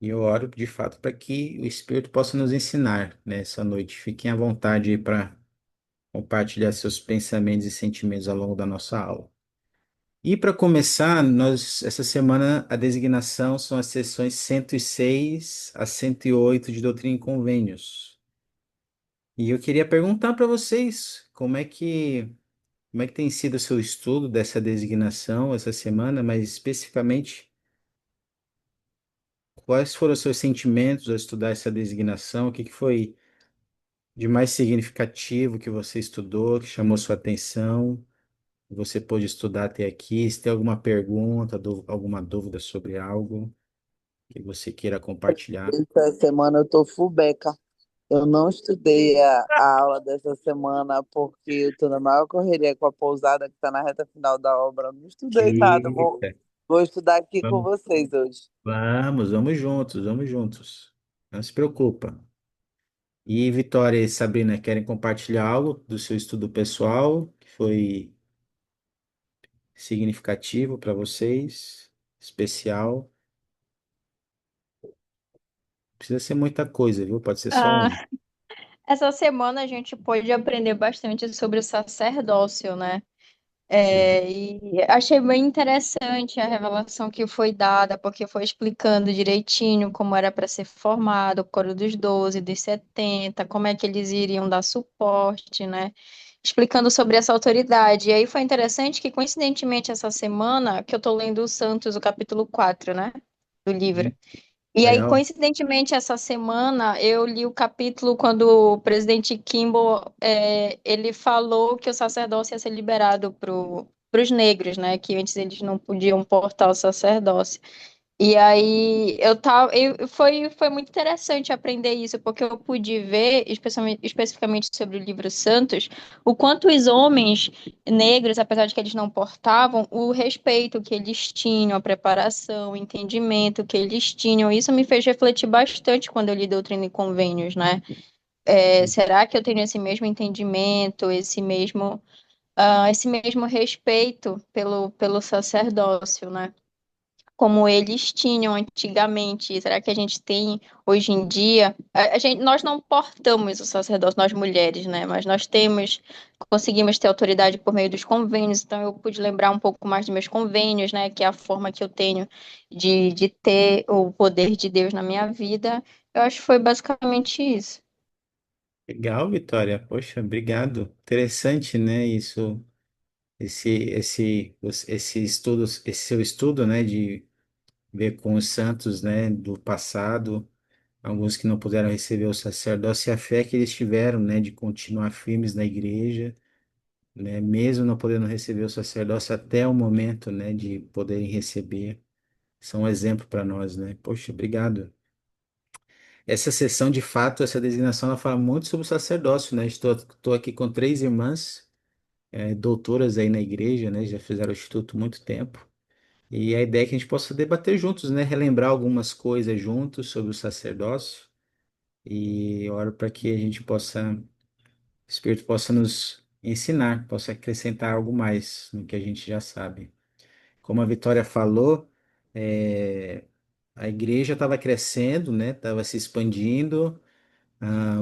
E eu oro de fato para que o Espírito possa nos ensinar nessa noite. Fiquem à vontade aí para compartilhar seus pensamentos e sentimentos ao longo da nossa aula. E para começar, essa semana a designação são as sessões 106 a 108 de Doutrina e Convênios. E eu queria perguntar para vocês como é que tem sido o seu estudo dessa designação essa semana, mas especificamente quais foram os seus sentimentos ao estudar essa designação? O que que foi de mais significativo que você estudou, que chamou sua atenção, que você pôde estudar até aqui? Se tem alguma pergunta, alguma dúvida sobre algo que você queira compartilhar. Essa semana eu tô full beca. Eu não estudei a aula dessa semana porque eu tô na maior correria com a pousada que tá na reta final da obra. Eu não estudei nada. Vou, Eita, vou estudar aqui com vamos, vocês hoje. vamos juntos, vamos juntos. Não se preocupa. E Vitória e Sabrina, querem compartilhar algo do seu estudo pessoal que foi significativo para vocês, especial? Não precisa ser muita coisa, viu? Pode ser só Ah, um. essa semana a gente pôde aprender bastante sobre o sacerdócio, né? E achei bem interessante a revelação que foi dada, porque foi explicando direitinho como era para ser formado o coro dos 12, dos 70, como é que eles iriam dar suporte, né? Explicando sobre essa autoridade. E aí foi interessante que, coincidentemente, essa semana que eu estou lendo o Santos, o capítulo 4, né? Do livro. E aí, Legal. coincidentemente, essa semana eu li o capítulo quando o presidente Kimball ele falou que o sacerdócio ia ser liberado para os negros, né? Que antes eles não podiam portar o sacerdócio. E aí foi muito interessante aprender isso, porque eu pude ver, especificamente sobre o livro Santos, o quanto os homens negros, apesar de que eles não portavam, o respeito que eles tinham, a preparação, o entendimento que eles tinham. Isso me fez refletir bastante quando eu li Doutrina e Convênios, né? Será que eu tenho esse mesmo entendimento, esse mesmo respeito pelo sacerdócio, né? Como eles tinham antigamente. Será que a gente tem hoje em dia? Nós não portamos o sacerdócio, nós mulheres, né? Mas nós conseguimos ter autoridade por meio dos convênios. Então eu pude lembrar um pouco mais dos meus convênios, né? Que é a forma que eu tenho de ter o poder de Deus na minha vida. Eu acho que foi basicamente isso. Legal, Vitória. Poxa, obrigado. Interessante, né? Esse estudo, esse seu estudo, né? De ver com os santos, né? Do passado, alguns que não puderam receber o sacerdócio e a fé que eles tiveram, né? De continuar firmes na igreja, né? Mesmo não podendo receber o sacerdócio até o momento, né? De poderem receber. São um exemplo para nós, né? Poxa, obrigado. Essa sessão, de fato, essa designação, ela fala muito sobre o sacerdócio, né? Estou aqui com três irmãs, doutoras aí na igreja, né? Já fizeram o instituto há muito tempo. E a ideia é que a gente possa debater juntos, né? Relembrar algumas coisas juntos sobre o sacerdócio. E oro para que a gente possa, o Espírito possa nos ensinar, possa acrescentar algo mais no que a gente já sabe. Como a Vitória falou, a igreja estava crescendo, né? Estava se expandindo.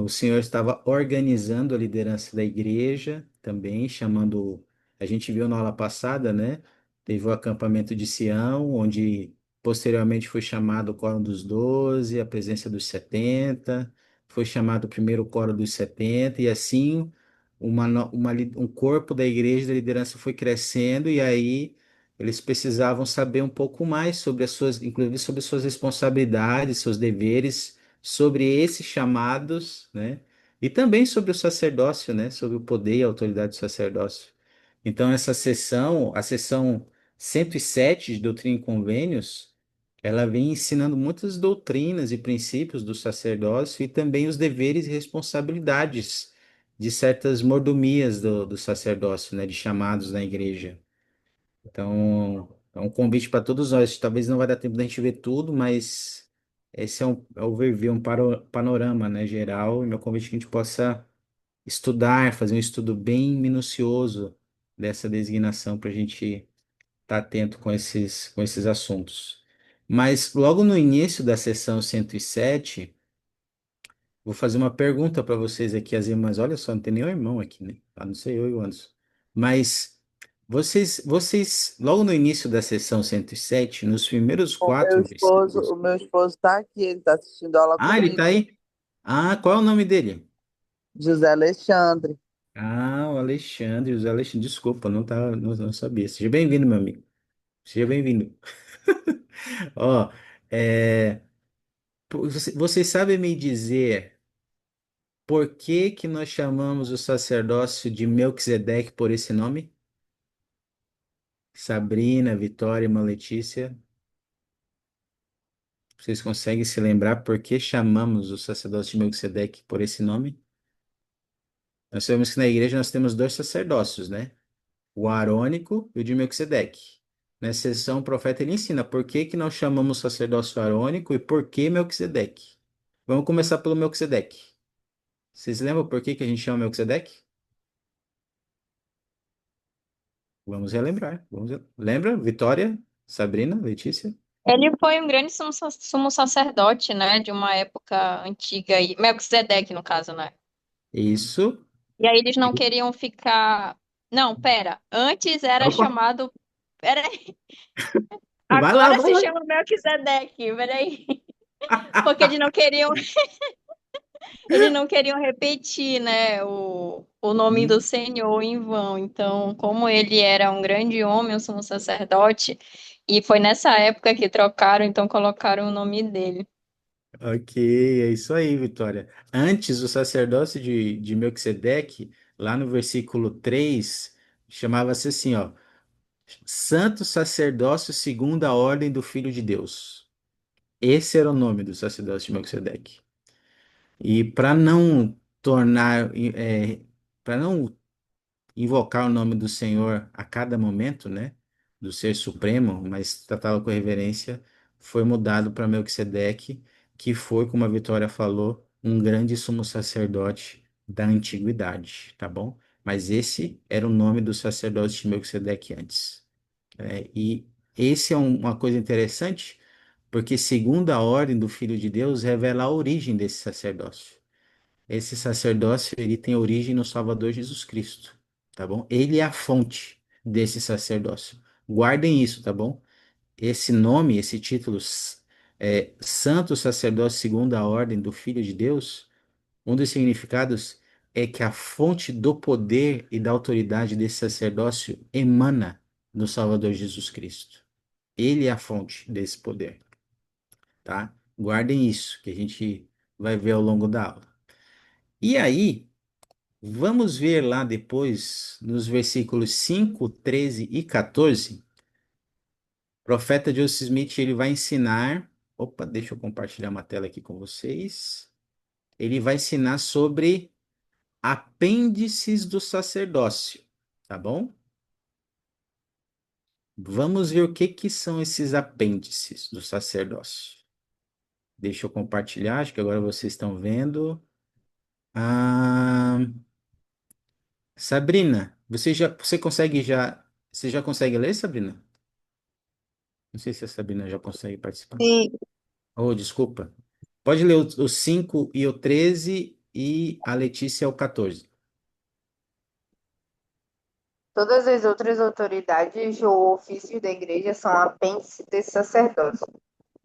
O senhor estava organizando a liderança da igreja também, chamando. A gente viu na aula passada, né? Teve o acampamento de Sião, onde posteriormente foi chamado o Quórum dos 12, a presença dos 70, foi chamado o primeiro Quórum dos 70, e assim um corpo da igreja, da liderança foi crescendo, e aí eles precisavam saber um pouco mais sobre as suas, inclusive sobre suas responsabilidades, seus deveres sobre esses chamados, né? E também sobre o sacerdócio, né? Sobre o poder e a autoridade do sacerdócio. Então, essa sessão, a sessão 107 de Doutrina e Convênios, ela vem ensinando muitas doutrinas e princípios do sacerdócio e também os deveres e responsabilidades de certas mordomias do sacerdócio, né? De chamados na igreja. Então, é um convite para todos nós. Talvez não vai dar tempo da gente ver tudo, mas esse é um overview, panorama, né, geral. E meu convite é que a gente possa estudar, fazer um estudo bem minucioso dessa designação para a gente estar atento com esses assuntos. Mas logo no início da sessão 107, vou fazer uma pergunta para vocês aqui, as irmãs. Olha só, não tem nenhum irmão aqui, né? A não ser eu e o Anderson. Mas logo no início da sessão 107, nos primeiros quatro versículos. O meu esposo está aqui, ele está assistindo aula Ah, ele tá comigo. aí? Ah, qual é o nome dele? José Alexandre. Ah, o Alexandre, José Alexandre, desculpa, não sabia. Seja bem-vindo, meu amigo. Seja bem-vindo. Ó, é, vocês sabem me dizer por que que nós chamamos o sacerdócio de Melquisedeque por esse nome? Sabrina, Vitória, irmã Letícia. Vocês conseguem se lembrar por que chamamos o sacerdócio de Melquisedeque por esse nome? Nós sabemos que na igreja nós temos dois sacerdócios, né? O Arônico e o de Melquisedeque. Nessa sessão, o profeta ele ensina por que que nós chamamos sacerdócio arônico e por que Melquisedeque. Vamos começar pelo Melquisedeque. Vocês lembram por que que a gente chama Melquisedeque? Vamos relembrar. Lembra? Vitória, Sabrina, Letícia? Ele foi um grande sumo sacerdote, né, de uma época antiga, aí, Melquisedeque, no caso, né? Isso. E aí eles não queriam ficar. Não, pera. Antes era Opa, chamado. Peraí. vai lá, Agora vai se lá. chama Melquisedeque. Peraí. Porque eles não queriam repetir, né, o nome do Hum, Senhor em vão. Então, como ele era um grande homem, um sumo sacerdote, e foi nessa época que trocaram, então colocaram o nome dele. Ok, é isso aí, Vitória. Antes, o sacerdócio de Melquisedeque, lá no versículo 3, chamava-se assim, ó. Santo sacerdócio segundo a ordem do Filho de Deus. Esse era o nome do sacerdócio de Melquisedeque. E para não tornar, para não invocar o nome do Senhor a cada momento, né, do Ser Supremo, mas tratá-lo com reverência, foi mudado para Melquisedeque, que foi, como a Vitória falou, um grande sumo sacerdote da antiguidade, tá bom? Mas esse era o nome do sacerdote de Melquisedeque antes. E esse é uma coisa interessante, porque segundo a ordem do Filho de Deus, revela a origem desse sacerdócio. Esse sacerdócio, ele tem origem no Salvador Jesus Cristo, tá bom? Ele é a fonte desse sacerdócio. Guardem isso, tá bom? Esse nome, esse título, Santo Sacerdócio segundo a ordem do Filho de Deus, um dos significados é que a fonte do poder e da autoridade desse sacerdócio emana do Salvador Jesus Cristo. Ele é a fonte desse poder, tá? Guardem isso, que a gente vai ver ao longo da aula. E aí, vamos ver lá depois, nos versículos 5, 13 e 14, o profeta Joseph Smith, ele vai ensinar, opa, deixa eu compartilhar uma tela aqui com vocês. Ele vai ensinar sobre apêndices do sacerdócio, tá bom? Vamos ver o que que são esses apêndices do sacerdócio. Deixa eu compartilhar, acho que agora vocês estão vendo. Ah, Sabrina, você já consegue ler, Sabrina? Não sei se a Sabrina já consegue participar. Sim. Oh, desculpa. Pode ler o 5 e o 13 e a Letícia o 14. Todas as outras autoridades ou ofícios da igreja são apêndice desse sacerdócio.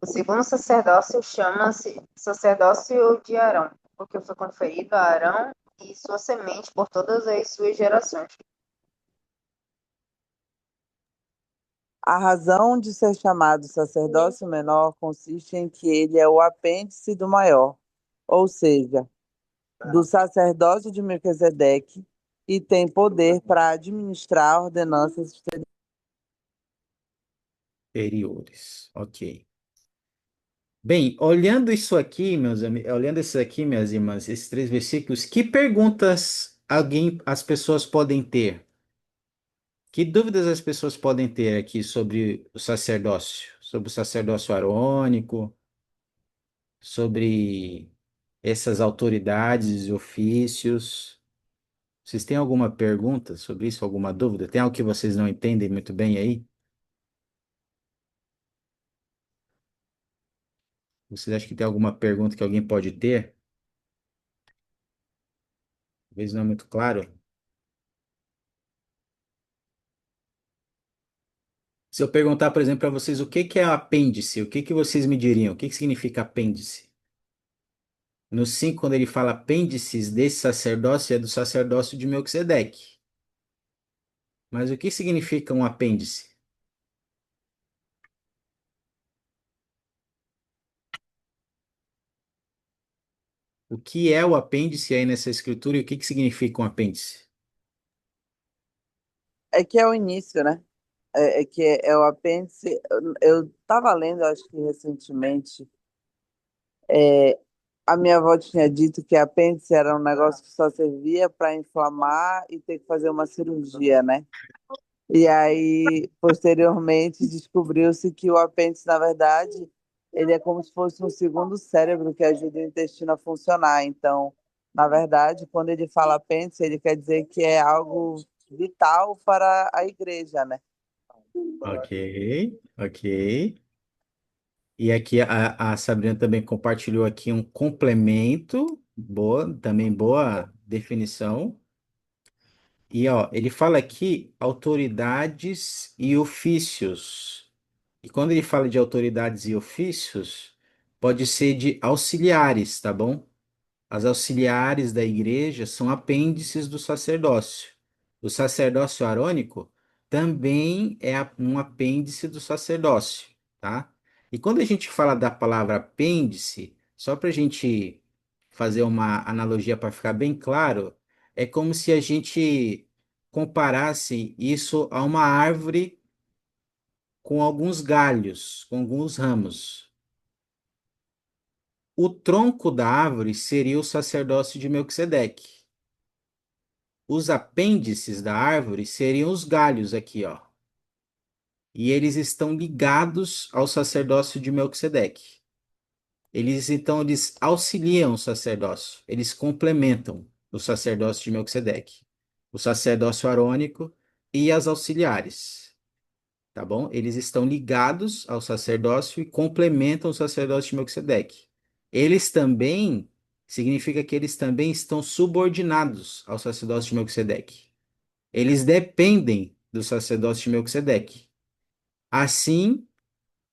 O segundo sacerdócio chama-se sacerdócio de Arão, porque foi conferido a Arão e sua semente por todas as suas gerações. A razão de ser chamado sacerdócio menor consiste em que ele é o apêndice do maior, ou seja, do sacerdócio de Melquisedeque, e tem poder para administrar ordenanças. Superiores. Ok. Bem, olhando isso aqui, olhando isso aqui, minhas irmãs, esses três versículos, que perguntas as pessoas podem ter? Que dúvidas as pessoas podem ter aqui sobre o sacerdócio arônico, sobre essas autoridades e ofícios? Vocês têm alguma pergunta sobre isso, alguma dúvida? Tem algo que vocês não entendem muito bem aí? Vocês acham que tem alguma pergunta que alguém pode ter? Talvez não é muito claro. Se eu perguntar, por exemplo, para vocês o que que é apêndice, o que que vocês me diriam? O que que significa apêndice? No 5, quando ele fala apêndices desse sacerdócio, é do sacerdócio de Melquisedeque. Mas o que significa um apêndice? O que é o apêndice aí nessa escritura e o que que significa um apêndice? É que é o início, né? É que é o apêndice. Eu estava lendo, acho que recentemente, é, a minha avó tinha dito que apêndice era um negócio que só servia para inflamar e ter que fazer uma cirurgia, né? E aí, posteriormente, descobriu-se que o apêndice, na verdade, ele é como se fosse um segundo cérebro que ajuda o intestino a funcionar. Então, na verdade, quando ele fala apêndice, ele quer dizer que é algo vital para a igreja, né? Ok, ok. E aqui a Sabrina também compartilhou aqui um complemento, boa, também boa definição. E ó, ele fala aqui autoridades e ofícios. E quando ele fala de autoridades e ofícios, pode ser de auxiliares, tá bom? As auxiliares da igreja são apêndices do sacerdócio. O sacerdócio arônico também é um apêndice do sacerdócio, tá? E quando a gente fala da palavra apêndice, só para a gente fazer uma analogia para ficar bem claro, é como se a gente comparasse isso a uma árvore com alguns galhos, com alguns ramos. O tronco da árvore seria o sacerdócio de Melquisedeque. Os apêndices da árvore seriam os galhos aqui, ó. E eles estão ligados ao sacerdócio de Melquisedeque. Eles auxiliam o sacerdócio, eles complementam o sacerdócio de Melquisedeque, o sacerdócio arônico e as auxiliares, tá bom? Eles estão ligados ao sacerdócio e complementam o sacerdócio de Melquisedeque. Eles também significa que eles também estão subordinados ao sacerdócio de Melquisedeque. Eles dependem do sacerdócio de Melquisedeque. Assim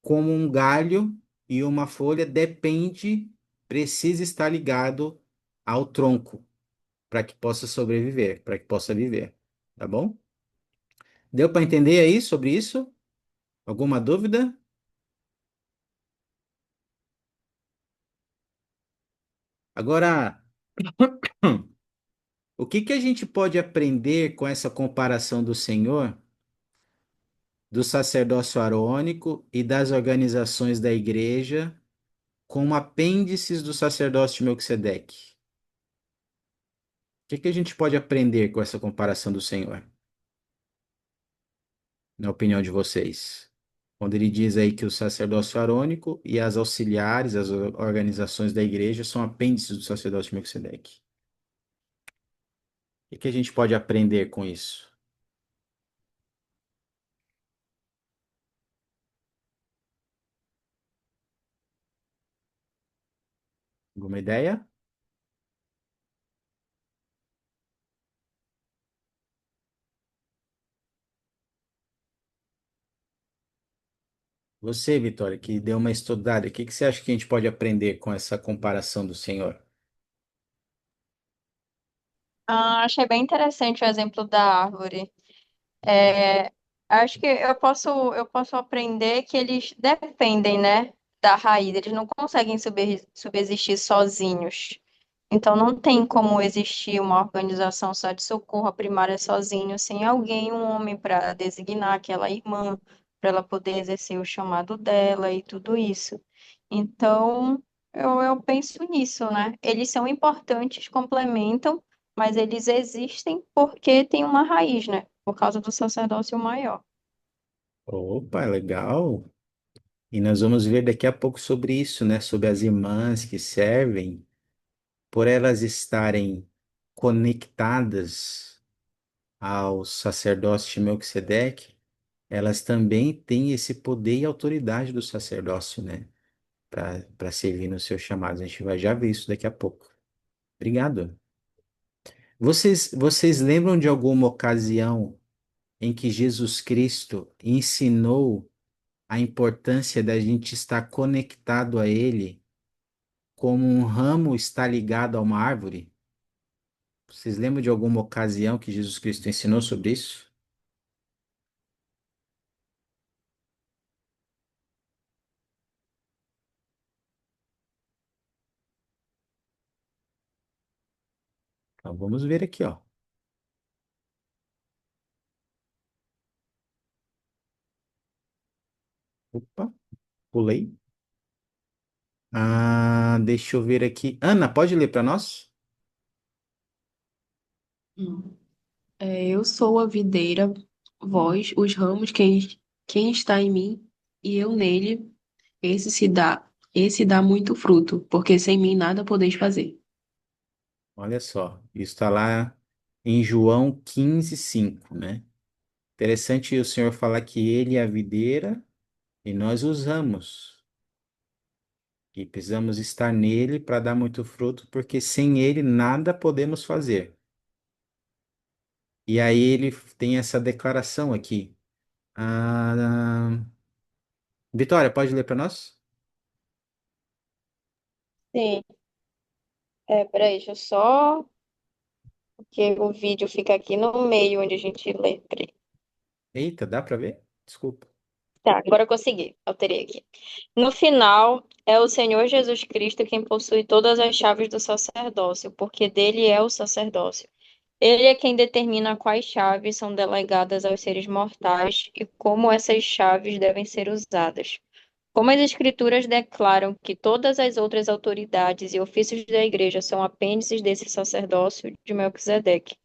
como um galho e uma folha precisa estar ligado ao tronco para que possa sobreviver, para que possa viver, tá bom? Deu para entender aí sobre isso? Alguma dúvida? Agora, o que que a gente pode aprender com essa comparação do Senhor, do sacerdócio arônico e das organizações da igreja como apêndices do sacerdócio de Melquisedeque? O que que a gente pode aprender com essa comparação do Senhor, na opinião de vocês? Quando ele diz aí que o sacerdócio arônico e as auxiliares, as organizações da igreja, são apêndices do sacerdócio de Melquisedeque. O que que a gente pode aprender com isso? Alguma ideia? Você, Vitória, que deu uma estudada, o que que você acha que a gente pode aprender com essa comparação do Senhor? Achei bem interessante o exemplo da árvore. É, acho que eu posso aprender que eles dependem, né, da raiz, eles não conseguem subsistir sozinhos. Então, não tem como existir uma organização só de socorro à primária sozinho, sem alguém, um homem, para designar aquela irmã, para ela poder exercer o chamado dela e tudo isso. Então, eu penso nisso, né? Eles são importantes, complementam, mas eles existem porque tem uma raiz, né? Por causa do sacerdócio maior. Opa, legal! E nós vamos ver daqui a pouco sobre isso, né? Sobre as irmãs que servem, por elas estarem conectadas ao sacerdócio de Melquisedeque, elas também têm esse poder e autoridade do sacerdócio, né? para servir nos seus chamados. A gente vai já ver isso daqui a pouco. Obrigado. Vocês lembram de alguma ocasião em que Jesus Cristo ensinou a importância da gente estar conectado a Ele, como um ramo está ligado a uma árvore? Vocês lembram de alguma ocasião que Jesus Cristo ensinou sobre isso? Então vamos ver aqui, ó. Opa, pulei. Deixa eu ver aqui. Ana, pode ler para nós? Hum. Eu sou a videira, vós, os ramos, quem está em mim e eu nele, esse dá muito fruto, porque sem mim nada podeis fazer. Olha só, isso está lá em João 15:5, né? Interessante o Senhor falar que Ele é a videira e nós os ramos. E precisamos estar nele para dar muito fruto, porque sem Ele nada podemos fazer. E aí ele tem essa declaração aqui. Ah, Vitória, pode ler para nós? Sim. Peraí, deixa eu só. Porque o vídeo fica aqui no meio onde a gente lê. Peraí. Eita, dá para ver? Desculpa. Tá, agora eu consegui. Alterei aqui. No final, é o Senhor Jesus Cristo quem possui todas as chaves do sacerdócio, porque dele é o sacerdócio. Ele é quem determina quais chaves são delegadas aos seres mortais e como essas chaves devem ser usadas. Como as Escrituras declaram que todas as outras autoridades e ofícios da Igreja são apêndices desse sacerdócio de Melquisedeque.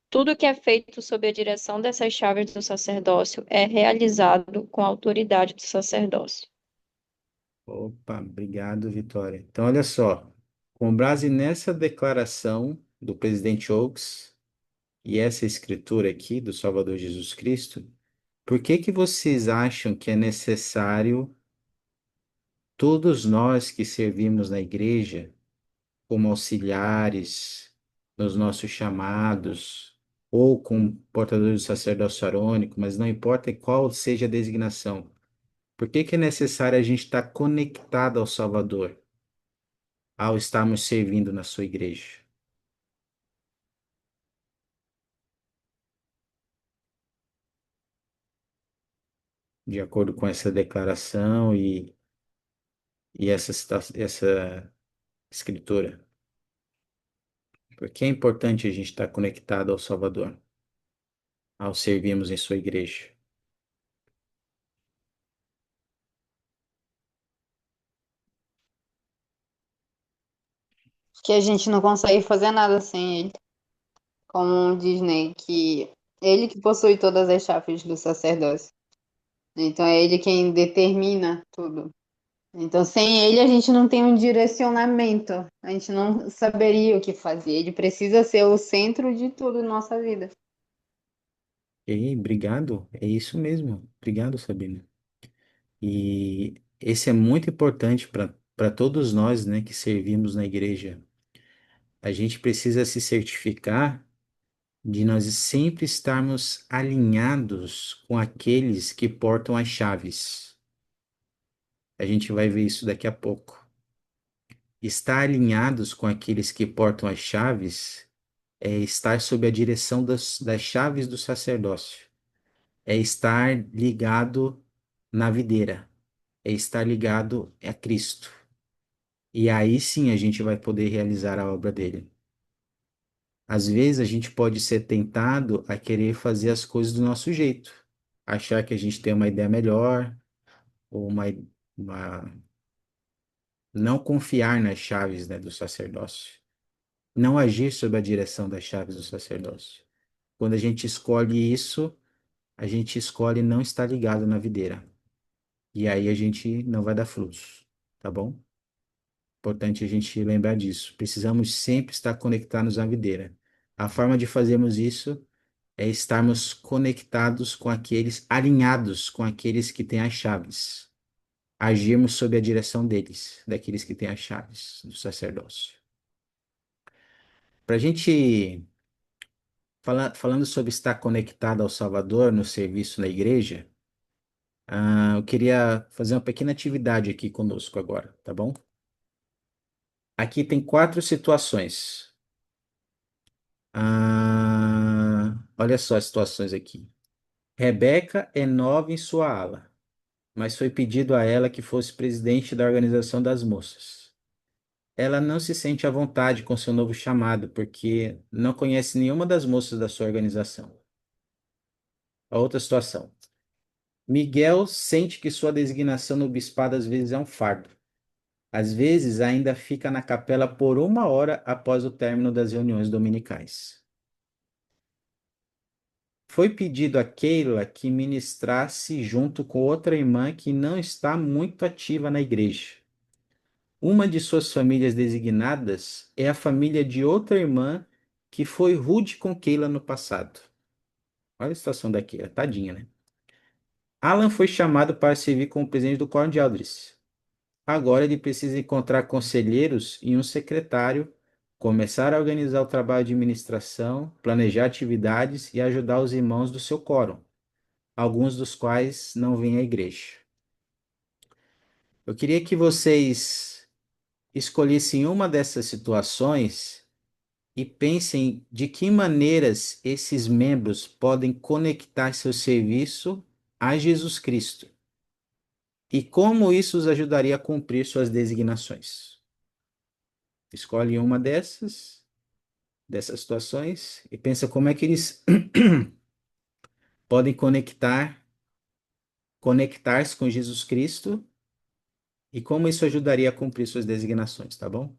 Tudo que é feito sob a direção dessas chaves do sacerdócio é realizado com a autoridade do sacerdócio. Opa, obrigado, Vitória. Então, olha só, com base nessa declaração do presidente Oaks e essa escritura aqui do Salvador Jesus Cristo, por que que vocês acham que é necessário todos nós que servimos na igreja, como auxiliares, nos nossos chamados, ou como portadores do sacerdócio arônico, mas não importa qual seja a designação, por que que é necessário a gente estar conectado ao Salvador, ao estarmos servindo na sua igreja? De acordo com essa declaração e essa escritura. Porque é importante a gente estar conectado ao Salvador, ao servirmos em sua igreja. Que a gente não consegue fazer nada sem ele. Como diz Ney, que ele que possui todas as chaves do sacerdócio. Então é ele quem determina tudo. Então sem ele a gente não tem um direcionamento. A gente não saberia o que fazer. Ele precisa ser o centro de tudo na nossa vida. Ei, obrigado, é isso mesmo. Obrigado, Sabina. E esse é muito importante para todos nós, né, que servimos na igreja. A gente precisa se certificar de nós sempre estarmos alinhados com aqueles que portam as chaves. A gente vai ver isso daqui a pouco. Estar alinhados com aqueles que portam as chaves é estar sob a direção das chaves do sacerdócio. É estar ligado na videira. É estar ligado a Cristo. E aí sim a gente vai poder realizar a obra dele. Às vezes a gente pode ser tentado a querer fazer as coisas do nosso jeito, achar que a gente tem uma ideia melhor, ou uma... não confiar nas chaves, né, do sacerdócio, não agir sob a direção das chaves do sacerdócio. Quando a gente escolhe isso, a gente escolhe não estar ligado na videira. E aí a gente não vai dar frutos, tá bom? Importante a gente lembrar disso. Precisamos sempre estar conectados à videira. A forma de fazermos isso é estarmos conectados com aqueles, alinhados com aqueles que têm as chaves. agirmos sob a direção deles, daqueles que têm as chaves do sacerdócio. Para a gente, falando sobre estar conectado ao Salvador no serviço na igreja, eu queria fazer uma pequena atividade aqui conosco agora, tá bom? Aqui tem 4 situações. Olha só as situações aqui. Rebeca é nova em sua ala, mas foi pedido a ela que fosse presidente da organização das moças. Ela não se sente à vontade com seu novo chamado, porque não conhece nenhuma das moças da sua organização. A outra situação. Miguel sente que sua designação no bispado às vezes é um fardo. Às vezes ainda fica na capela por 1 hora após o término das reuniões dominicais. Foi pedido a Keila que ministrasse junto com outra irmã que não está muito ativa na igreja. Uma de suas famílias designadas é a família de outra irmã que foi rude com Keila no passado. Olha a situação da Keila, tadinha, né? Alan foi chamado para servir como presidente do Quórum de Aldris. Agora ele precisa encontrar conselheiros e um secretário, começar a organizar o trabalho de administração, planejar atividades e ajudar os irmãos do seu quórum, alguns dos quais não vêm à igreja. Eu queria que vocês escolhessem uma dessas situações e pensem de que maneiras esses membros podem conectar seu serviço a Jesus Cristo e como isso os ajudaria a cumprir suas designações. Escolhe uma dessas situações e pensa como é que eles podem conectar-se com Jesus Cristo e como isso ajudaria a cumprir suas designações, tá bom?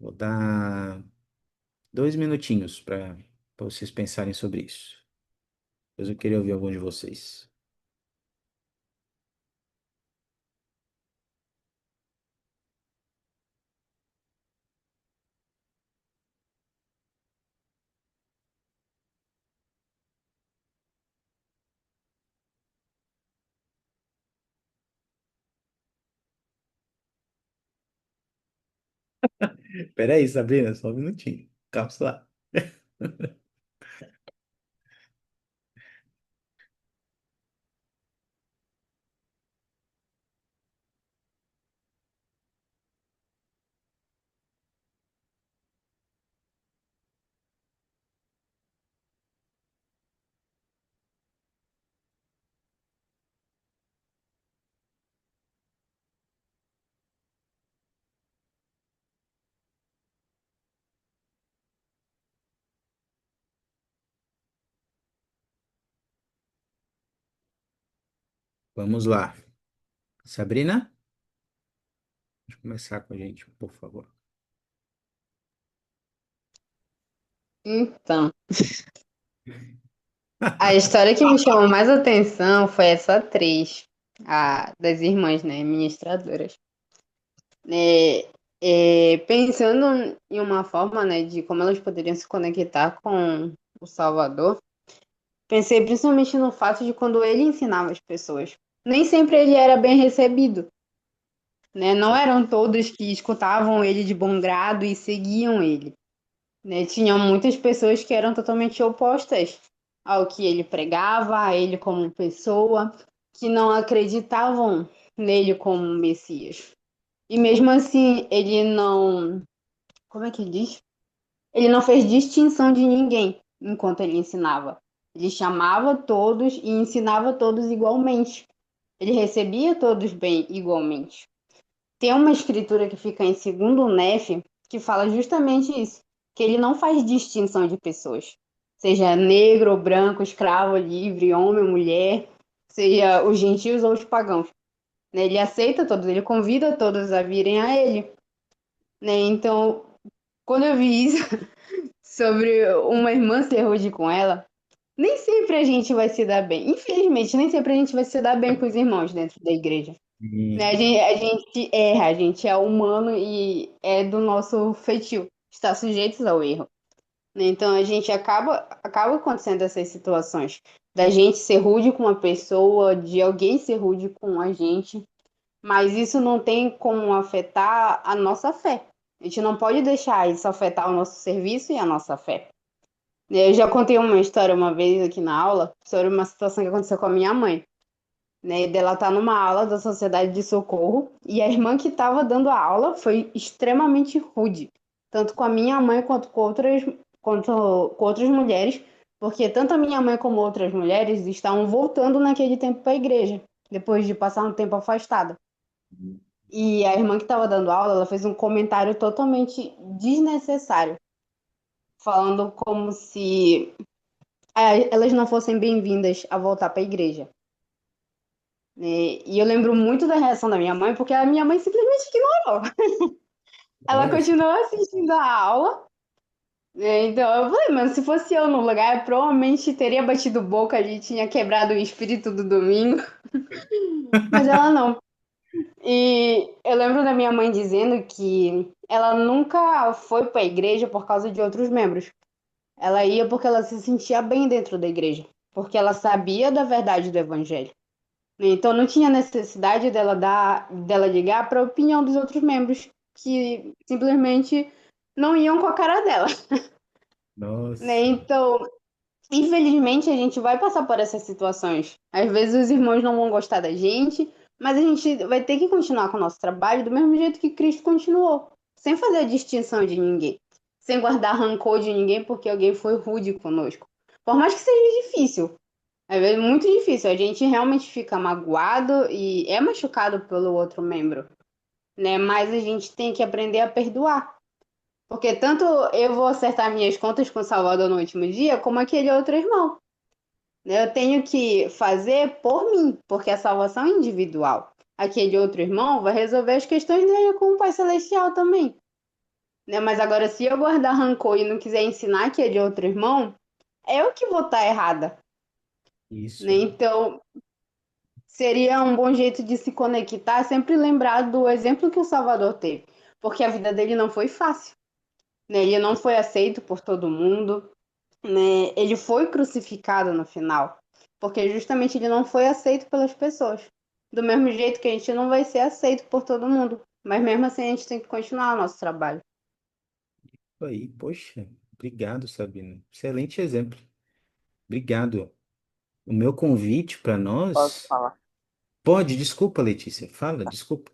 Vou dar 2 minutinhos para vocês pensarem sobre isso. Depois eu queria ouvir algum de vocês. Peraí, Sabrina, só 1 minutinho. Calma lá. Vamos lá. Sabrina, pode começar com a gente, por favor. Então, a história que me chamou mais atenção foi essa atriz, a das irmãs, né, ministradoras. Pensando em uma forma, né, de como elas poderiam se conectar com o Salvador, pensei principalmente no fato de quando ele ensinava as pessoas. Nem sempre ele era bem recebido, né? Não eram todos que escutavam ele de bom grado e seguiam ele, né? Tinham muitas pessoas que eram totalmente opostas ao que ele pregava, a ele como pessoa, que não acreditavam nele como Messias. E mesmo assim, ele não. Como é que ele diz? Ele não fez distinção de ninguém enquanto ele ensinava. Ele chamava todos e ensinava todos igualmente. Ele recebia todos bem igualmente. Tem uma escritura que fica em segundo Nefe que fala justamente isso, que ele não faz distinção de pessoas, seja negro ou branco, escravo ou livre, homem ou mulher, seja os gentios ou os pagãos. Né? Ele aceita todos, ele convida todos a virem a ele. Né? Então, quando eu vi isso sobre uma irmã ser rude com ela, nem sempre a gente vai se dar bem. Infelizmente, nem sempre a gente vai se dar bem com os irmãos dentro da igreja. Né? A gente erra, a gente é humano e é do nosso feitio, está sujeitos ao erro. Né? Então a gente acaba acontecendo essas situações da gente ser rude com uma pessoa, de alguém ser rude com a gente. mas isso não tem como afetar a nossa fé. A gente não pode deixar isso afetar o nosso serviço e a nossa fé. Eu já contei uma história uma vez aqui na aula sobre uma situação que aconteceu com a minha mãe, né? Dela estar numa aula da Sociedade de Socorro e a irmã que estava dando a aula foi extremamente rude, tanto com a minha mãe quanto com outras mulheres, porque tanto a minha mãe como outras mulheres estavam voltando naquele tempo para a igreja, depois de passar um tempo afastada. E a irmã que estava dando aula, ela fez um comentário totalmente desnecessário, falando como se elas não fossem bem-vindas a voltar para a igreja. E eu lembro muito da reação da minha mãe, porque a minha mãe simplesmente ignorou. Ela Olha, continuou assistindo a aula, né? Então eu falei, mano, se fosse eu no lugar, eu provavelmente teria batido boca ali, tinha quebrado o espírito do domingo, mas ela não. E eu lembro da minha mãe dizendo que ela nunca foi para a igreja por causa de outros membros. Ela ia porque ela se sentia bem dentro da igreja, porque ela sabia da verdade do evangelho. Então não tinha necessidade dela ligar para a opinião dos outros membros que simplesmente não iam com a cara dela, né? nossa, Então, infelizmente a gente vai passar por essas situações. Às vezes os irmãos não vão gostar da gente, mas a gente vai ter que continuar com o nosso trabalho do mesmo jeito que Cristo continuou, sem fazer a distinção de ninguém, sem guardar rancor de ninguém porque alguém foi rude conosco. Por mais que seja difícil, às vezes é muito difícil, a gente realmente fica magoado e é machucado pelo outro membro, né? Mas a gente tem que aprender a perdoar. Porque tanto eu vou acertar minhas contas com o Salvador no último dia, como aquele outro irmão, né? Eu tenho que fazer por mim, porque a salvação é individual. Aquele outro irmão vai resolver as questões dele com o Pai Celestial também, né? Mas agora, se eu guardar rancor e não quiser ensinar aquele outro irmão, é eu que vou estar errada, né? isso. Então, seria um bom jeito de se conectar, sempre lembrar do exemplo que o Salvador teve, porque a vida dele não foi fácil, né? Ele não foi aceito por todo mundo, né? Ele foi crucificado no final, porque justamente ele não foi aceito pelas pessoas. Do mesmo jeito que a gente não vai ser aceito por todo mundo, mas mesmo assim a gente tem que continuar o nosso trabalho. Aí, poxa, obrigado, Sabina. Excelente exemplo. Obrigado. O meu convite para Posso nós. falar? Pode, desculpa, Letícia. Fala, desculpa.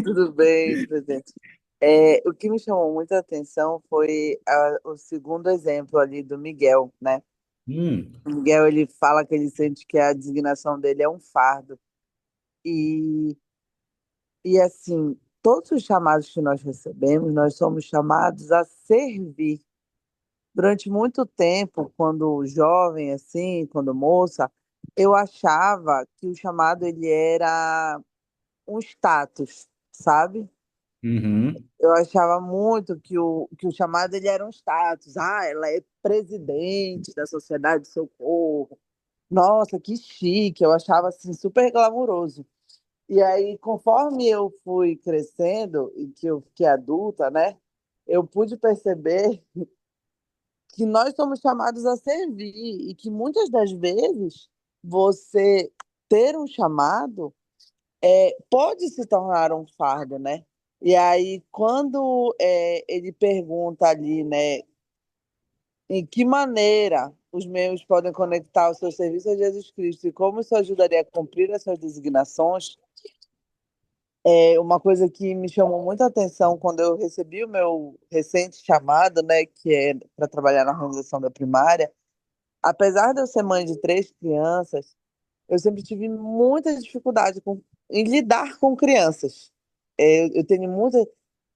Tudo bem, presidente. O que me chamou muita atenção foi o segundo exemplo ali do Miguel, né? Hum, O Miguel, ele fala que ele sente que a designação dele é um fardo. E, e assim, todos os chamados que nós recebemos, nós somos chamados a servir. Durante muito tempo, quando jovem, assim, quando moça, eu achava que o chamado ele era um status, sabe? uhum, Eu achava muito que o chamado ele era um status. Ah, ela é presidente da Sociedade de Socorro. Nossa, que chique. Eu achava assim super glamuroso. E aí, conforme eu fui crescendo e que eu fiquei adulta, né, eu pude perceber que nós somos chamados a servir e que muitas das vezes você ter um chamado pode se tornar um fardo, né? E aí, quando ele pergunta ali, né, em que maneira os membros podem conectar o seu serviço a Jesus Cristo e como isso ajudaria a cumprir as suas designações, uma coisa que me chamou muita atenção quando eu recebi o meu recente chamado, né, que é para trabalhar na organização da primária, apesar de eu ser mãe de três crianças, eu sempre tive muita dificuldade em lidar com crianças. Eu tenho muita.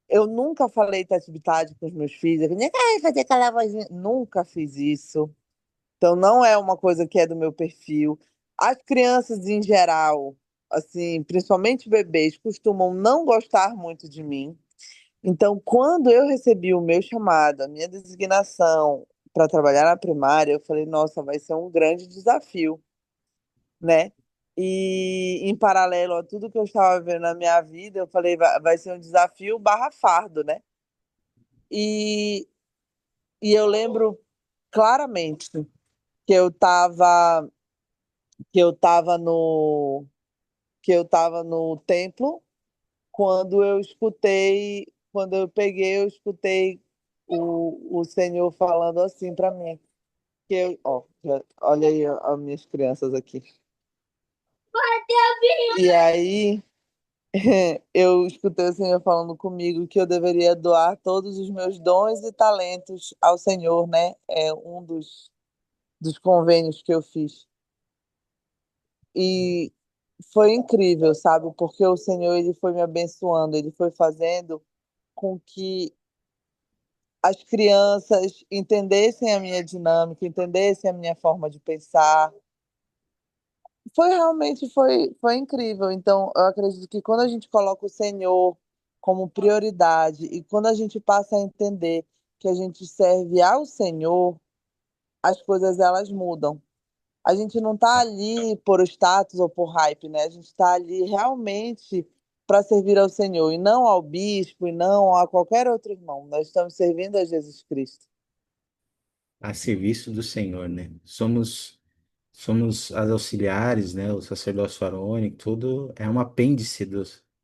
Eu nunca falei tati-bitade com os meus filhos. Eu vinha, ai, fazer aquela vozinha. Nunca fiz isso. Então, não é uma coisa que é do meu perfil. As crianças, em geral, assim, principalmente bebês, costumam não gostar muito de mim. Então, quando eu recebi o meu chamado, a minha designação para trabalhar na primária, eu falei, nossa, vai ser um grande desafio, né? E em paralelo a tudo que eu estava vendo na minha vida, eu falei, vai ser um desafio barra fardo, né? E, e eu lembro claramente que eu estava no que eu estava no templo, quando eu peguei, eu escutei o Senhor falando assim para mim, olha aí as minhas crianças aqui. E aí eu escutei o Senhor falando comigo que eu deveria doar todos os meus dons e talentos ao Senhor, né? É um dos convênios que eu fiz. E foi incrível, sabe? Porque o Senhor ele foi me abençoando, ele foi fazendo com que as crianças entendessem a minha dinâmica, entendessem a minha forma de pensar. Foi incrível. Então, eu acredito que quando a gente coloca o Senhor como prioridade e quando a gente passa a entender que a gente serve ao Senhor, as coisas elas mudam. A gente não está ali por status ou por hype, né? A gente está ali realmente para servir ao Senhor e não ao bispo e não a qualquer outro irmão. Nós estamos servindo a Jesus Cristo. A serviço do Senhor, né? Somos as auxiliares, né? O sacerdócio arônico, tudo é um apêndice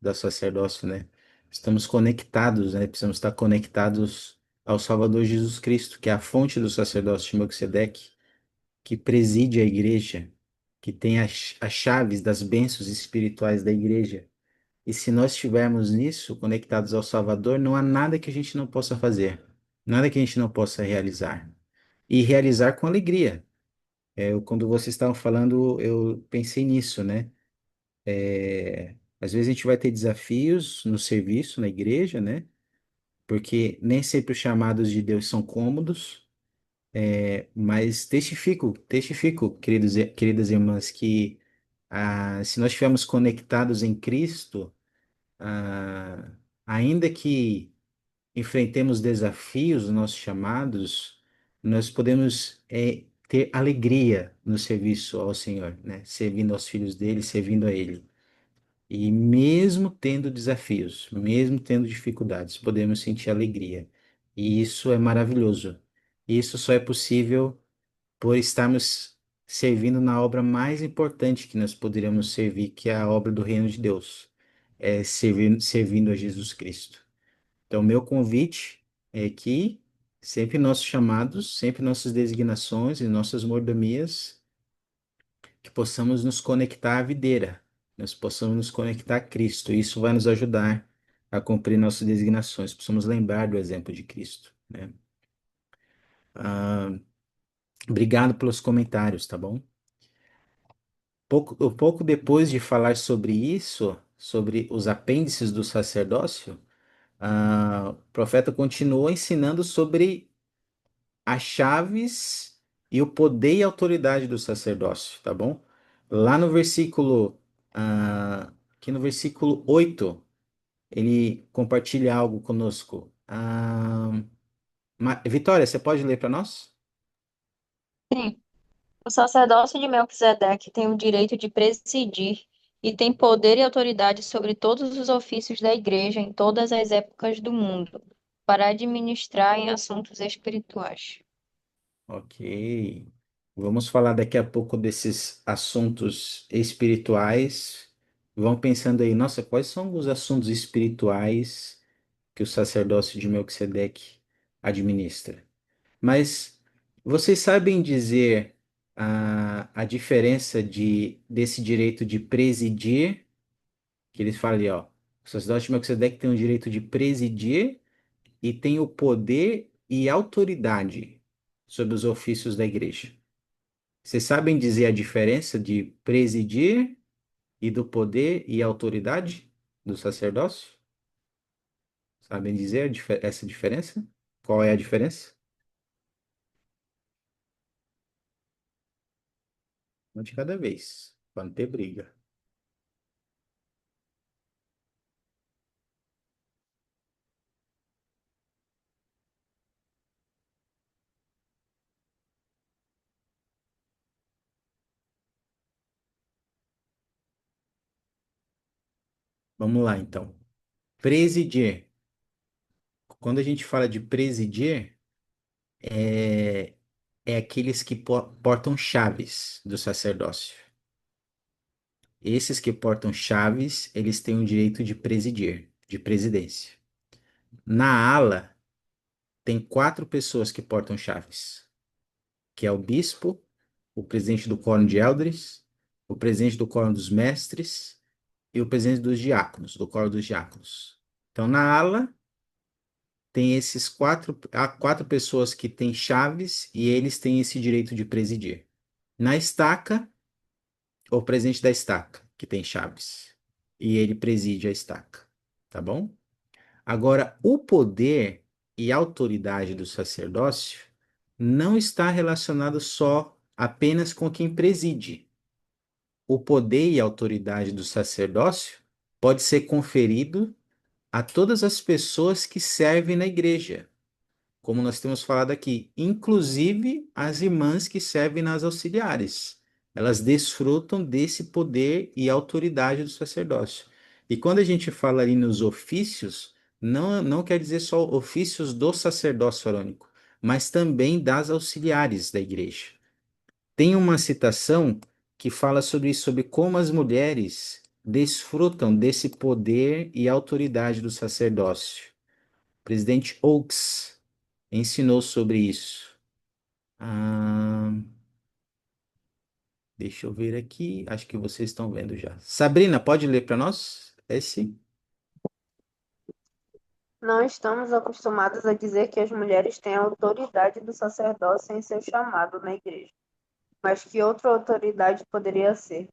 da sacerdócio, né? Estamos conectados, né? Precisamos estar conectados ao Salvador Jesus Cristo, que é a fonte do sacerdócio de Melquisedeque, que preside a igreja, que tem as chaves das bênçãos espirituais da igreja. E se nós estivermos nisso, conectados ao Salvador, não há nada que a gente não possa fazer, nada que a gente não possa realizar. E realizar com alegria. Quando vocês estavam falando, eu pensei nisso, né? Às vezes a gente vai ter desafios no serviço, na igreja, né? Porque nem sempre os chamados de Deus são cômodos, mas testifico, queridas irmãs, que se nós estivermos conectados em Cristo, ah, ainda que enfrentemos desafios nos nossos chamados, nós podemos ter alegria no serviço ao Senhor, né? Servindo aos filhos dele, servindo a Ele. E mesmo tendo desafios, mesmo tendo dificuldades, podemos sentir alegria. E isso é maravilhoso. Isso só é possível por estarmos servindo na obra mais importante que nós poderíamos servir, que é a obra do Reino de Deus, servindo a Jesus Cristo. Então, meu convite é que sempre nossos chamados, sempre nossas designações e nossas mordomias, que possamos nos conectar à videira, nós possamos nos conectar a Cristo. Isso vai nos ajudar a cumprir nossas designações. Precisamos lembrar do exemplo de Cristo, né? Ah, obrigado pelos comentários, tá bom? Pouco depois de falar sobre isso, sobre os apêndices do sacerdócio, o profeta continuou ensinando sobre as chaves e o poder e autoridade do sacerdócio, tá bom? Lá no versículo, aqui no versículo 8, ele compartilha algo conosco. Vitória, você pode ler para nós? Sim. O sacerdócio de Melquisedeque tem o direito de presidir e tem poder e autoridade sobre todos os ofícios da igreja em todas as épocas do mundo, para administrar em assuntos espirituais. Ok. Vamos falar daqui a pouco desses assuntos espirituais. Vão pensando aí, nossa, quais são os assuntos espirituais que o sacerdócio de Melquisedeque administra? Mas vocês sabem dizer a diferença desse direito de presidir, que eles falam ali, ó, o sacerdote de Melquisedeque tem o direito de presidir e tem o poder e autoridade sobre os ofícios da igreja. Vocês sabem dizer a diferença de presidir e do poder e autoridade do sacerdócio? Sabem dizer essa diferença? Qual é a diferença? Uma de cada vez, para não ter briga. Vamos lá, então. Presidir. Quando a gente fala de presidir, é, é aqueles que portam chaves do sacerdócio. Esses que portam chaves, eles têm o direito de presidir, de presidência. Na ala, tem 4 pessoas que portam chaves, que é o bispo, o presidente do quórum de eldres, o presidente do quórum dos mestres e o presidente dos diáconos, do quórum dos diáconos. Então, na ala, tem há 4 pessoas que têm chaves e eles têm esse direito de presidir. Na estaca, o presidente da estaca, que tem chaves, e ele preside a estaca, tá bom? Agora, o poder e autoridade do sacerdócio não está relacionado só apenas com quem preside. O poder e autoridade do sacerdócio pode ser conferido a todas as pessoas que servem na igreja, como nós temos falado aqui, inclusive as irmãs que servem nas auxiliares. Elas desfrutam desse poder e autoridade do sacerdócio. E quando a gente fala ali nos ofícios, não quer dizer só ofícios do sacerdócio arônico, mas também das auxiliares da igreja. Tem uma citação que fala sobre isso, sobre como as mulheres desfrutam desse poder e autoridade do sacerdócio. O presidente Oakes ensinou sobre isso. Ah, deixa eu ver aqui. Acho que vocês estão vendo já. Sabrina, pode ler para nós? Esse? Não estamos acostumados a dizer que as mulheres têm a autoridade do sacerdócio em seu chamado na igreja, mas que outra autoridade poderia ser?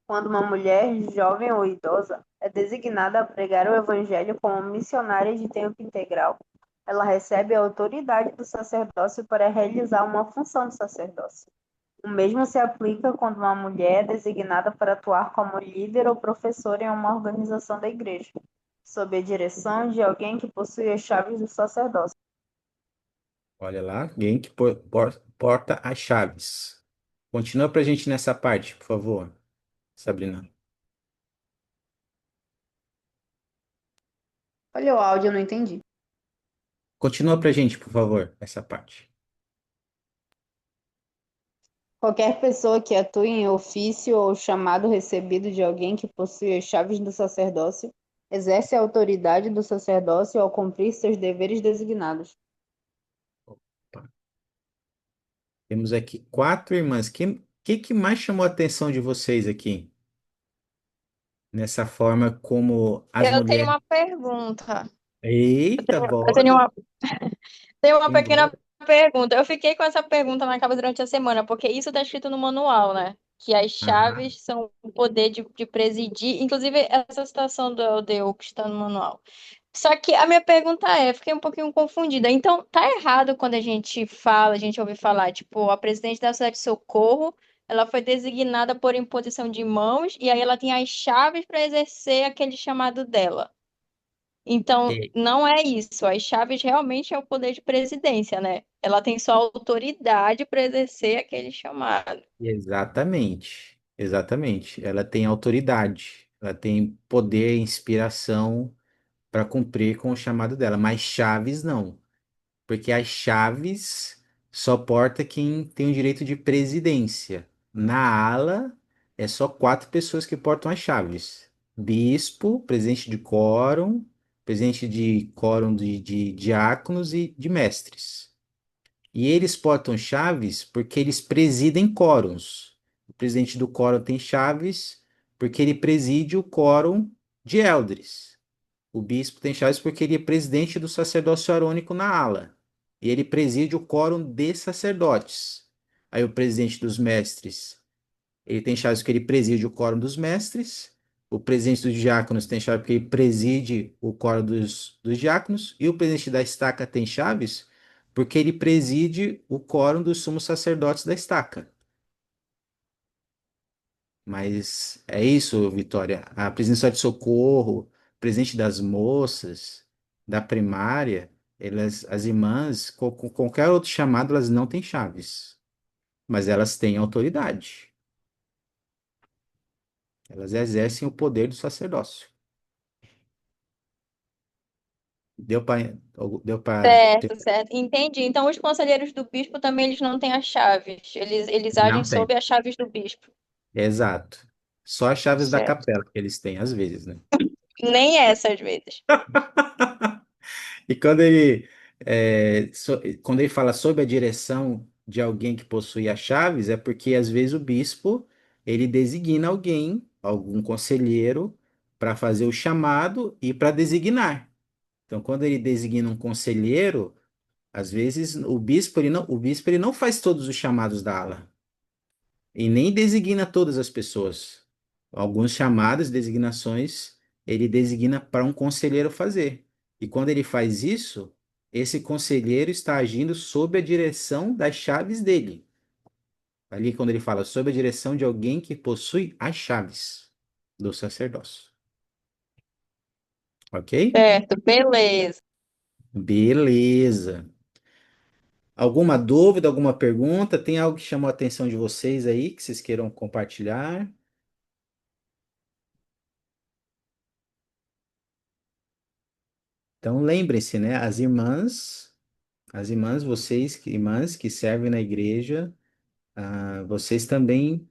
Quando uma mulher, jovem ou idosa, é designada a pregar o evangelho como missionária de tempo integral, ela recebe a autoridade do sacerdócio para realizar uma função de sacerdócio. O mesmo se aplica quando uma mulher é designada para atuar como líder ou professora em uma organização da igreja, sob a direção de alguém que possui as chaves do sacerdócio. Olha lá, alguém que porta as chaves. Continua para a gente nessa parte, por favor, Sabrina. Olha o áudio, eu não entendi. Continua para a gente, por favor, essa parte. Qualquer pessoa que atue em ofício ou chamado recebido de alguém que possui as chaves do sacerdócio exerce a autoridade do sacerdócio ao cumprir seus deveres designados. Opa. Temos aqui 4 irmãs. Que mais chamou a atenção de vocês aqui? Nessa forma como as Eu tenho mulheres. uma pergunta. Eita, Eu tenho bora, uma pequena embora. pergunta. Eu fiquei com essa pergunta na cabeça durante a semana, porque isso está escrito no manual, né? Que as Aham. chaves são o poder de presidir. Inclusive, essa citação do Eldeu que está no manual. Só que a minha pergunta é, fiquei um pouquinho confundida. Então, tá errado quando a gente fala, a gente ouve falar, tipo, a presidente da cidade de Socorro, ela foi designada por imposição de mãos e aí ela tem as chaves para exercer aquele chamado dela. Então, É, não é isso. As chaves realmente é o poder de presidência, né? Ela tem só autoridade para exercer aquele chamado. exatamente, exatamente. Ela tem autoridade, ela tem poder e inspiração para cumprir com o chamado dela, mas chaves não, porque as chaves só porta quem tem o direito de presidência. Na ala, é só 4 pessoas que portam as chaves: bispo, presidente de quórum de diáconos e de mestres. E eles portam chaves porque eles presidem quóruns. O presidente do quórum tem chaves porque ele preside o quórum de eldres. O bispo tem chaves porque ele é presidente do sacerdócio arônico na ala. E ele preside o quórum de sacerdotes. Aí o presidente dos mestres, ele tem chaves porque ele preside o quórum dos mestres. O presidente dos diáconos tem chave porque ele preside o quórum dos diáconos. E o presidente da estaca tem chaves porque ele preside o quórum dos sumos sacerdotes da estaca. Mas é isso, Vitória. A presidência de socorro, presidente das moças, da primária, as irmãs, com qualquer outro chamado, elas não têm chaves, mas elas têm autoridade. Elas exercem o poder do sacerdócio. Deu para deu para Certo, certo. Entendi. Então, os conselheiros do bispo também eles não têm as chaves. Eles agem não tem. sob as chaves do bispo. Exato. Só as chaves da Certo. capela que eles têm, às vezes, né? Nem essa às vezes. E quando ele, quando ele fala sob a direção de alguém que possui as chaves, é porque às vezes o bispo ele designa alguém, algum conselheiro, para fazer o chamado e para designar. Então, quando ele designa um conselheiro, às vezes o bispo ele não faz todos os chamados da ala e nem designa todas as pessoas. Alguns chamados, designações, ele designa para um conselheiro fazer. E quando ele faz isso, esse conselheiro está agindo sob a direção das chaves dele. Ali, quando ele fala sob a direção de alguém que possui as chaves do sacerdócio. Ok? Certo, beleza. Beleza. Alguma dúvida, alguma pergunta? Tem algo que chamou a atenção de vocês aí que vocês queiram compartilhar? Então lembrem-se, né? As irmãs, irmãs que servem na igreja, vocês também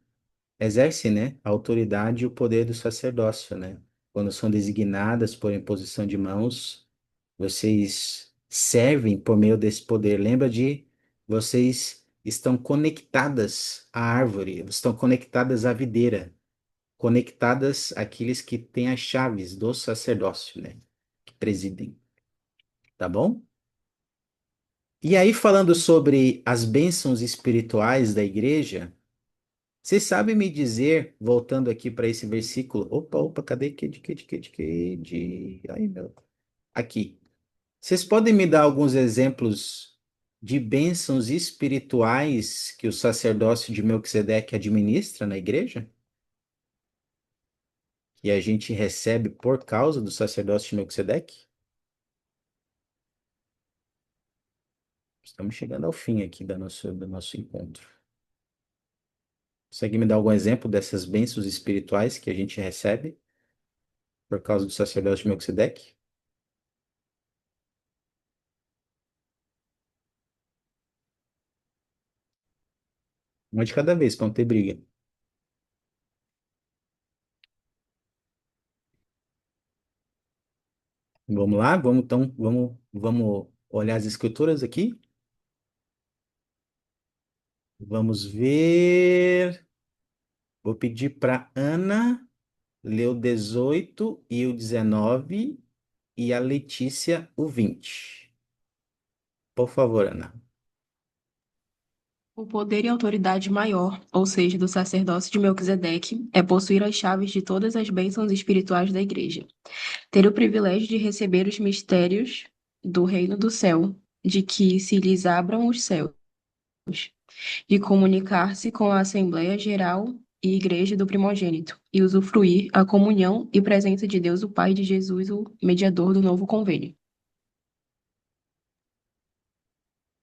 exercem, né, a autoridade e o poder do sacerdócio, né? Quando são designadas por imposição de mãos, vocês servem por meio desse poder. Lembra de vocês estão conectadas à árvore, estão conectadas à videira, conectadas àqueles que têm as chaves do sacerdócio, né? Que presidem, tá bom? E aí, falando sobre as bênçãos espirituais da igreja, você sabe me dizer, voltando aqui para esse versículo, opa, opa, cadê ai, meu, aqui. Vocês podem me dar alguns exemplos de bênçãos espirituais que o sacerdócio de Melquisedeque administra na igreja? Que a gente recebe por causa do sacerdócio de Melquisedeque? Estamos chegando ao fim aqui do nosso encontro. Consegue me dar algum exemplo dessas bênçãos espirituais que a gente recebe por causa do sacerdócio de Melquisedeque? Uma de cada vez, para não ter briga. Vamos lá? Vamos então, vamos olhar as escrituras aqui. Vamos ver. Vou pedir para Ana ler o 18 e o 19 e a Letícia o 20. Por favor, Ana. O poder e autoridade maior, ou seja, do sacerdócio de Melquisedeque, é possuir as chaves de todas as bênçãos espirituais da Igreja. Ter o privilégio de receber os mistérios do reino do céu, de que se lhes abram os céus, de comunicar-se com a Assembleia Geral e Igreja do Primogênito, e usufruir a comunhão e presença de Deus, o Pai, de Jesus, o mediador do novo convênio.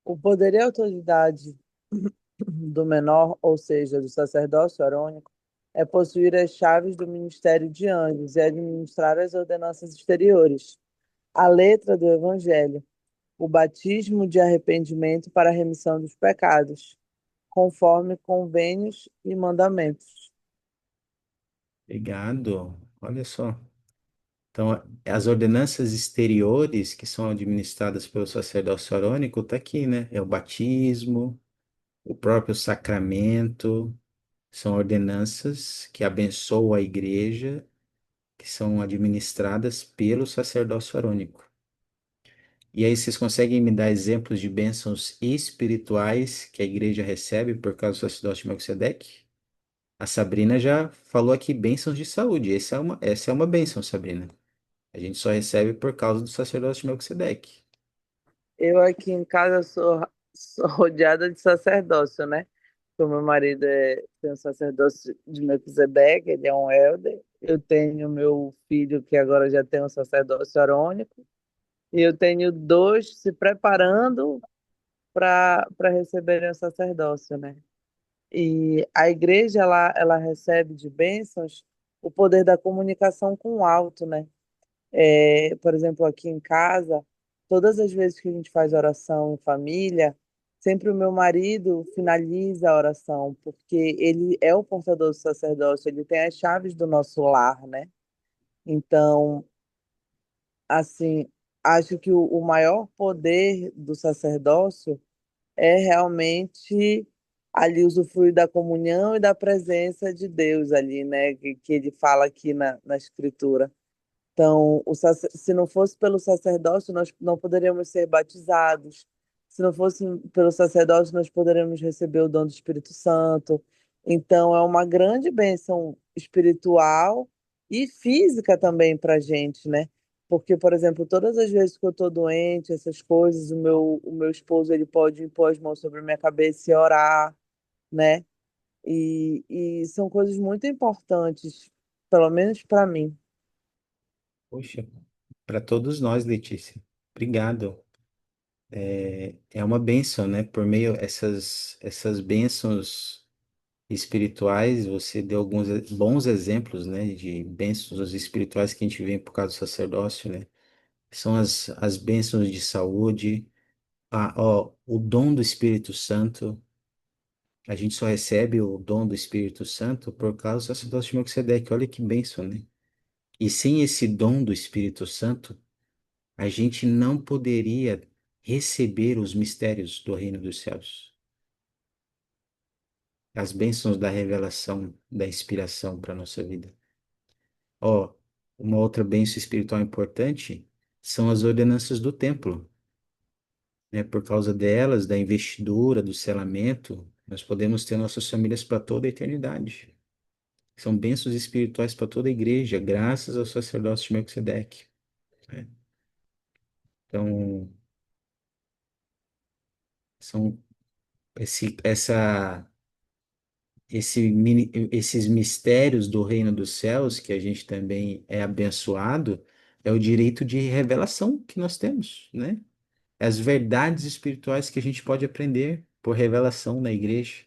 O poder e a autoridade do menor, ou seja, do sacerdócio arônico, é possuir as chaves do ministério de anjos e administrar as ordenanças exteriores, a letra do evangelho, o batismo de arrependimento para a remissão dos pecados, conforme convênios e mandamentos. Obrigado. Olha só. Então, as ordenanças exteriores que são administradas pelo sacerdócio arônico, está aqui, né? É o batismo, o próprio sacramento, são ordenanças que abençoam a igreja, que são administradas pelo sacerdócio arônico. E aí, vocês conseguem me dar exemplos de bênçãos espirituais que a igreja recebe por causa do sacerdócio de Melquisedeque? A Sabrina já falou aqui bênçãos de saúde. Essa é uma bênção, Sabrina. A gente só recebe por causa do sacerdócio de Melquisedeque. Eu aqui em casa sou rodeada de sacerdócio, né? O meu marido tem um sacerdócio de Melquisedeque, ele é um elder. Eu tenho meu filho que agora já tem um sacerdócio arônico. E eu tenho dois se preparando para receberem o sacerdócio, né? E a igreja ela recebe de bênçãos o poder da comunicação com o alto, né? Por exemplo, aqui em casa, todas as vezes que a gente faz oração em família, sempre o meu marido finaliza a oração, porque ele é o portador do sacerdócio, ele tem as chaves do nosso lar, né? Então, assim, acho que o maior poder do sacerdócio é realmente ali usufruir da comunhão e da presença de Deus ali, né? Que ele fala aqui na Escritura. Então, se não fosse pelo sacerdócio, nós não poderíamos ser batizados. Se não fosse pelo sacerdócio, nós poderíamos receber o dom do Espírito Santo. Então, é uma grande bênção espiritual e física também para a gente, né? Porque, por exemplo, todas as vezes que eu estou doente, essas coisas, o meu esposo ele pode impor as mãos sobre a minha cabeça e orar, né? E são coisas muito importantes, pelo menos para mim. Poxa, para todos nós, Letícia. Obrigado. É uma bênção, né? Por meio essas bênçãos espirituais, você deu alguns bons exemplos, né? De bênçãos espirituais que a gente vê por causa do sacerdócio, né? São as bênçãos de saúde, o dom do Espírito Santo. A gente só recebe o dom do Espírito Santo por causa do sacerdócio de Melquisedeque. Olha que bênção, né? E sem esse dom do Espírito Santo, a gente não poderia receber os mistérios do reino dos céus, as bênçãos da revelação, da inspiração para a nossa vida. Ó, uma outra bênção espiritual importante são as ordenanças do templo, né? Por causa delas, da investidura, do selamento, nós podemos ter nossas famílias para toda a eternidade. São bênçãos espirituais para toda a igreja, graças ao sacerdócio de Melquisedeque, né? Então, são essa esses mistérios do reino dos céus, que a gente também é abençoado, é o direito de revelação que nós temos, né? As verdades espirituais que a gente pode aprender por revelação na igreja,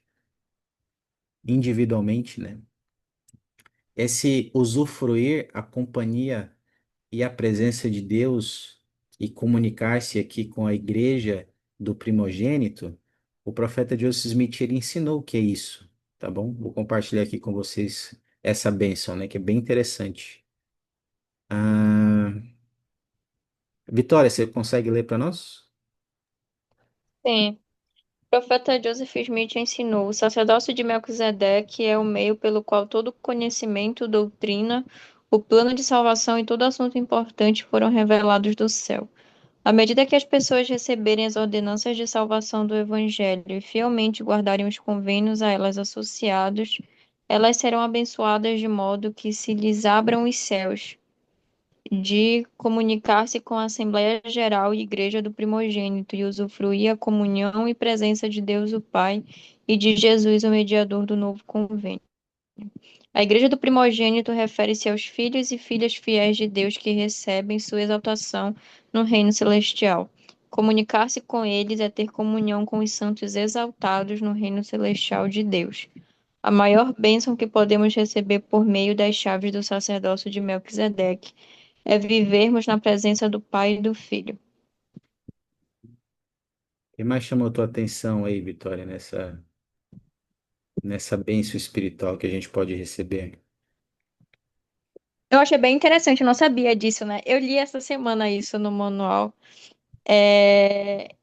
individualmente, né? Esse usufruir a companhia e a presença de Deus e comunicar-se aqui com a igreja do primogênito, o profeta Joseph Smith ele ensinou o que é isso, tá bom? Vou compartilhar aqui com vocês essa bênção, né, que é bem interessante. Ah, Vitória, você consegue ler para nós? Sim. O profeta Joseph Smith ensinou: o sacerdócio de Melquisedeque é o meio pelo qual todo conhecimento, doutrina, o plano de salvação e todo assunto importante foram revelados do céu. À medida que as pessoas receberem as ordenanças de salvação do Evangelho e fielmente guardarem os convênios a elas associados, elas serão abençoadas de modo que se lhes abram os céus, de comunicar-se com a Assembleia Geral e Igreja do Primogênito e usufruir a comunhão e presença de Deus o Pai e de Jesus, o mediador do novo convênio. A Igreja do Primogênito refere-se aos filhos e filhas fiéis de Deus que recebem sua exaltação no reino celestial. Comunicar-se com eles é ter comunhão com os santos exaltados no reino celestial de Deus. A maior bênção que podemos receber por meio das chaves do sacerdócio de Melquisedeque é vivermos na presença do Pai e do Filho. O que mais chamou a tua atenção aí, Vitória, nessa bênção espiritual que a gente pode receber? Eu achei bem interessante, eu não sabia disso, né? Eu li essa semana isso no manual. É,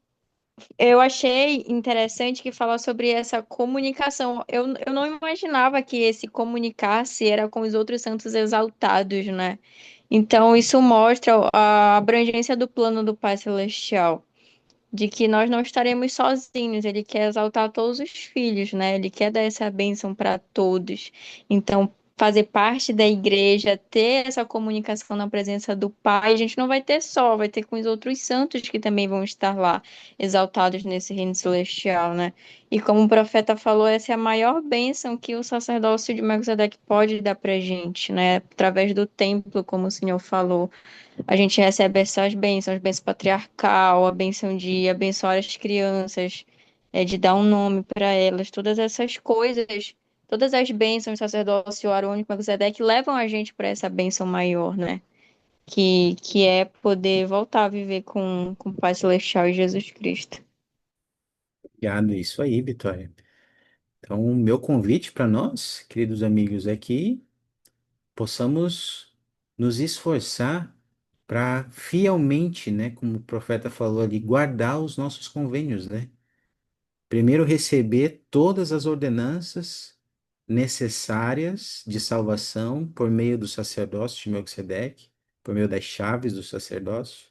Eu achei interessante que fala sobre essa comunicação. Eu não imaginava que esse comunicar-se era com os outros santos exaltados, né? Então, isso mostra a abrangência do plano do Pai Celestial, de que nós não estaremos sozinhos. Ele quer exaltar todos os filhos, né? Ele quer dar essa bênção para todos. Então, fazer parte da igreja, ter essa comunicação na presença do Pai, a gente não vai ter só, vai ter com os outros santos que também vão estar lá, exaltados nesse reino celestial, né? E como o profeta falou, essa é a maior bênção que o sacerdócio de Melquisedeque pode dar para gente, né? Através do templo, como o Senhor falou. A gente recebe essas bênçãos, bênção patriarcal, a bênção de abençoar as crianças, de dar um nome para elas, todas essas coisas, todas as bênçãos do sacerdócio arônico Melquisedeque levam a gente para essa bênção maior, né? Que é poder voltar a viver com o Pai Celestial e Jesus Cristo. Obrigado, isso aí, Vitória. Então, o meu convite para nós, queridos amigos, é que possamos nos esforçar para fielmente, né, como o profeta falou ali, guardar os nossos convênios, né? Primeiro receber todas as ordenanças necessárias de salvação por meio do sacerdócio de Melquisedeque, por meio das chaves do sacerdócio,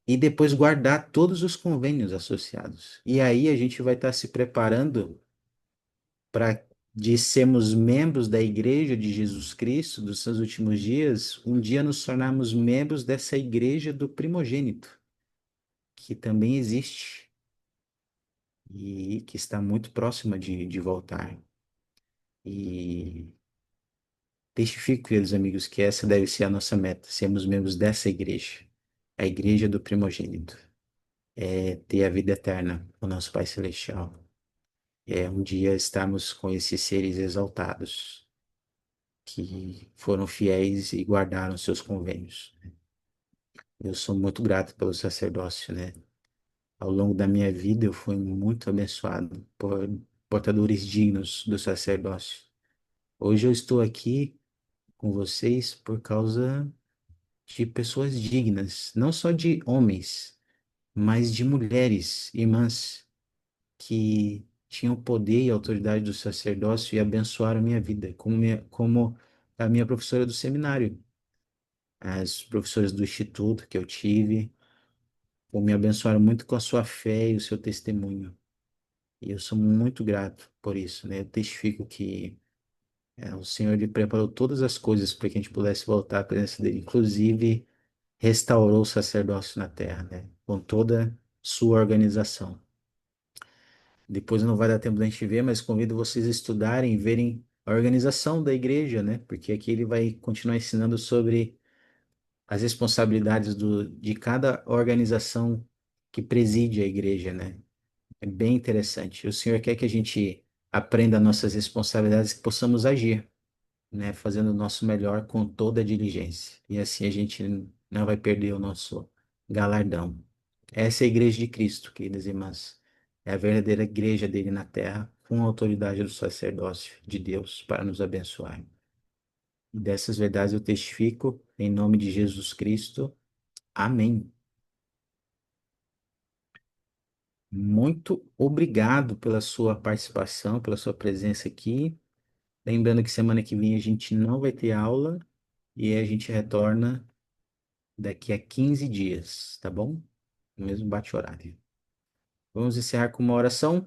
e depois guardar todos os convênios associados. E aí a gente vai estar se preparando para de sermos membros da Igreja de Jesus Cristo dos seus últimos dias, um dia nos tornarmos membros dessa Igreja do primogênito, que também existe e que está muito próxima de voltar. E testifico, queridos amigos, que essa deve ser a nossa meta, sermos membros dessa igreja, a igreja do primogênito, é ter a vida eterna com o nosso Pai Celestial. É um dia estarmos com esses seres exaltados, que foram fiéis e guardaram seus convênios. Eu sou muito grato pelo sacerdócio, né? Ao longo da minha vida eu fui muito abençoado por portadores dignos do sacerdócio. Hoje eu estou aqui com vocês por causa de pessoas dignas, não só de homens, mas de mulheres, irmãs, que tinham poder e autoridade do sacerdócio e abençoaram a minha vida, como a minha professora do seminário, as professoras do instituto que eu tive, me abençoaram muito com a sua fé e o seu testemunho. E eu sou muito grato por isso, né? Eu testifico que o Senhor ele preparou todas as coisas para que a gente pudesse voltar à presença dele, inclusive restaurou o sacerdócio na terra, né? Com toda sua organização. Depois não vai dar tempo da gente ver, mas convido vocês a estudarem e verem a organização da igreja, né? Porque aqui ele vai continuar ensinando sobre as responsabilidades de cada organização que preside a igreja, né? É bem interessante. O Senhor quer que a gente aprenda nossas responsabilidades, que possamos agir, né? Fazendo o nosso melhor com toda a diligência. E assim a gente não vai perder o nosso galardão. Essa é a igreja de Cristo, queridas irmãs. É a verdadeira igreja dele na terra, com a autoridade do sacerdócio de Deus para nos abençoar. E dessas verdades eu testifico em nome de Jesus Cristo. Amém. Muito obrigado pela sua participação, pela sua presença aqui. Lembrando que semana que vem a gente não vai ter aula e a gente retorna daqui a 15 dias, tá bom? No mesmo bate-horário. Vamos encerrar com uma oração?